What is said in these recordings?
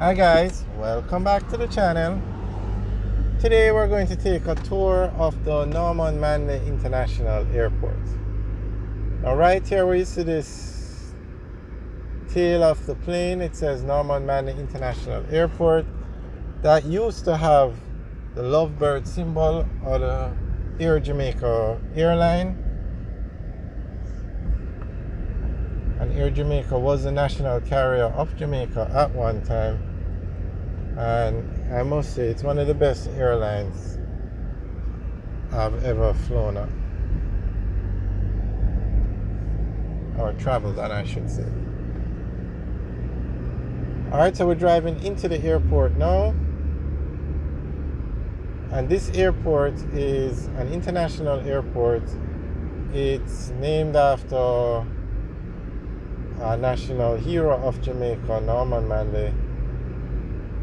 Hi guys, welcome back to the channel. Today we're going to take a tour of the Manley International Airport. Now right here where you see this tail of the plane, it says Manley International Airport. That used to have the lovebird symbol or the Air Jamaica airline. And Air Jamaica was the national carrier of Jamaica at one time. And I must say, it's one of the best airlines I've ever flown on. Or traveled on, I should say. Alright, so we're driving into the airport now. And this airport is an international airport. It's named after a national hero of Jamaica, Norman Manley.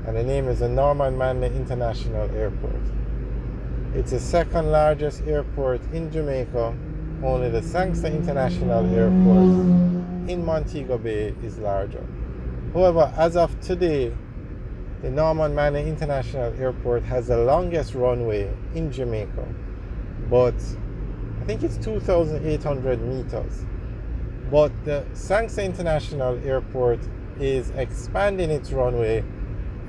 And the name is the Manley International Airport. It's the second largest airport in Jamaica. Only the Sangster International Airport in Montego Bay is larger. However, as of today, the Manley International Airport has the longest runway in Jamaica, but I think it's 2,800 meters. But the Sangster International Airport is expanding its runway,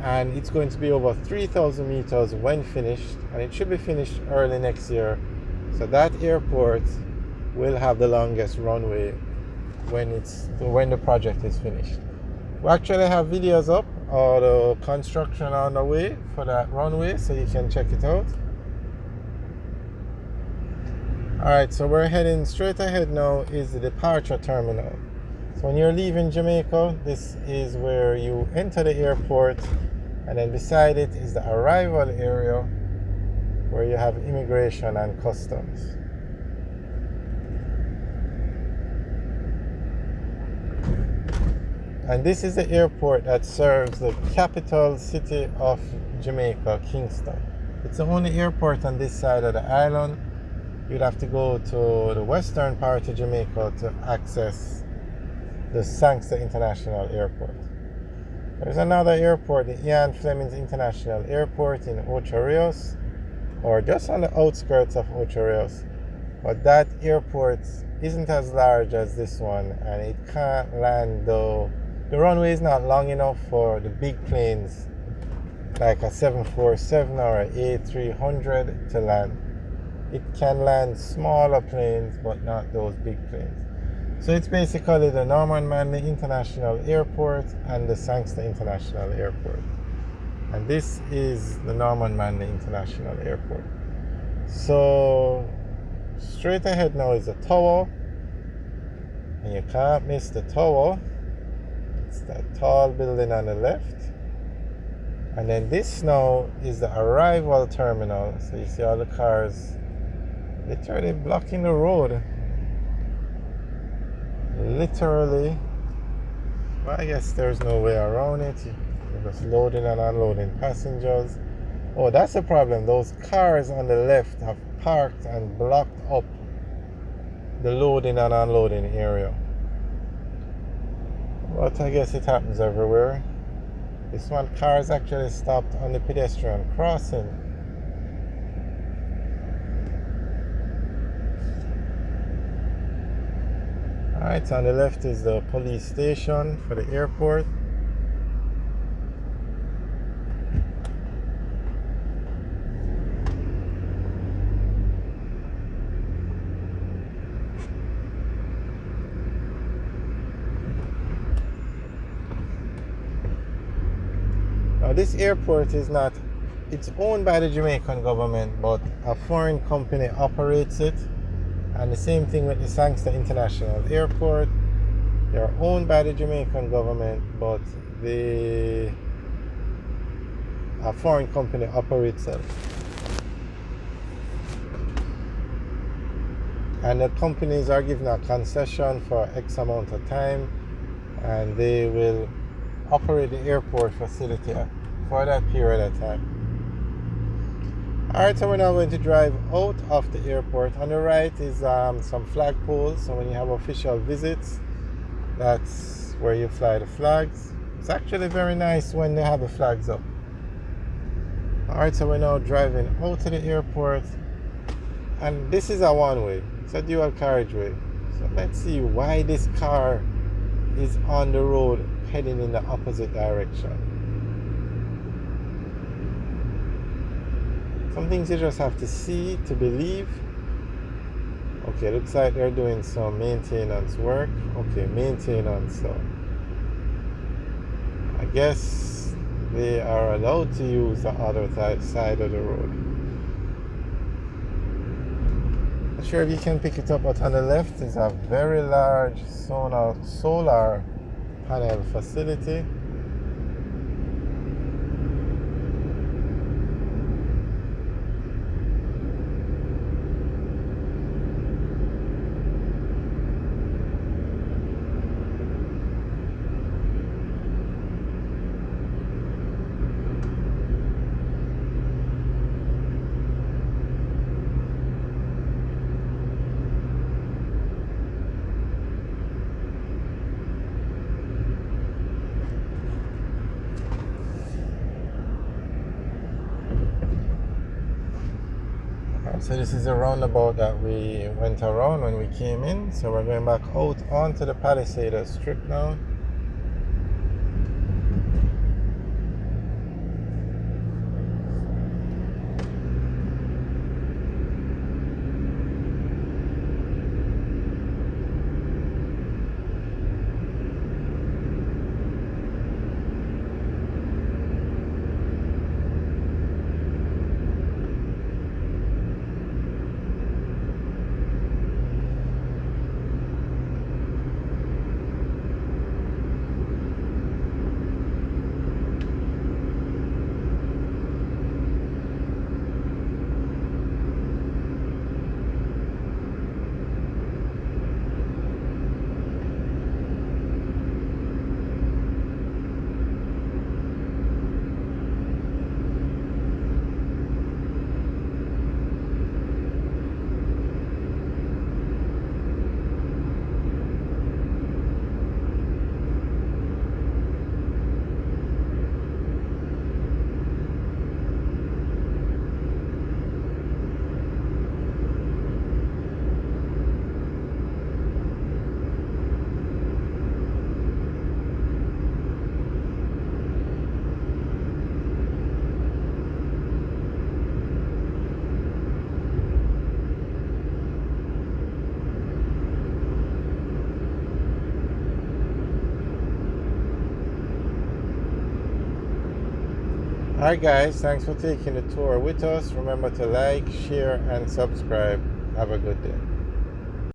and it's going to be over 3,000 meters when finished, and it should be finished early next year. So that airport will have the longest runway when the project is finished. We actually have videos up of the construction on the way for that runway, so you can check it out. Alright, so we're heading straight ahead now is the departure terminal. So when you're leaving Jamaica, this is where you enter the airport, and then beside it is the arrival area where you have immigration and customs. And this is the airport that serves the capital city of Jamaica, Kingston. It's the only airport on this side of the island. You'd have to go to the western part of Jamaica to access the Sangster International Airport. There's another airport, the Ian Flemings International Airport in Ocho Rios, or just on the outskirts of Ocho Rios. But that airport isn't as large as this one, and it can't land though. The runway is not long enough for the big planes like a 747 or an A300 to land. It can land smaller planes, but not those big planes. So it's basically the Manley International Airport and the Sangster International Airport. And this is the Manley International Airport. So straight ahead now is the tower. And you can't miss the tower. It's that tall building on the left. And then this now is the arrival terminal. So you see all the cars literally blocking the road. Literally. Well, I guess there's no way around it. You're just loading and unloading passengers. Oh, that's the problem. Those cars on the left have parked and blocked up the loading and unloading area. But I guess it happens everywhere. This one, cars actually stopped on the pedestrian crossing. Alright, on the left is the police station for the airport. Now this airport is not, it's owned by the Jamaican government, but a foreign company operates it. And the same thing with the Sangster International Airport. They're owned by the Jamaican government, but a foreign company operates it. And the companies are given a concession for X amount of time, and they will operate the airport facility for that period of time. Alright, so we're now going to drive out of the airport. On the right is some flagpoles, so when you have official visits, that's where you fly the flags. It's actually very nice when they have the flags up. Alright, so we're now driving out to the airport, and this is a one-way. It's a dual carriageway. So let's see why this car is on the road heading in the opposite direction. Some things you just have to see to believe. Okay, looks like they're doing some maintenance work. Okay, maintenance. So I guess they are allowed to use the other side of the road. Not sure if you can pick it up, but on the left is a very large solar panel facility. So this is a roundabout that we went around when we came in. So we're going back out onto the Palisades Strip now. Alright guys, thanks for taking the tour with us. Remember to like, share and subscribe. Have a good day.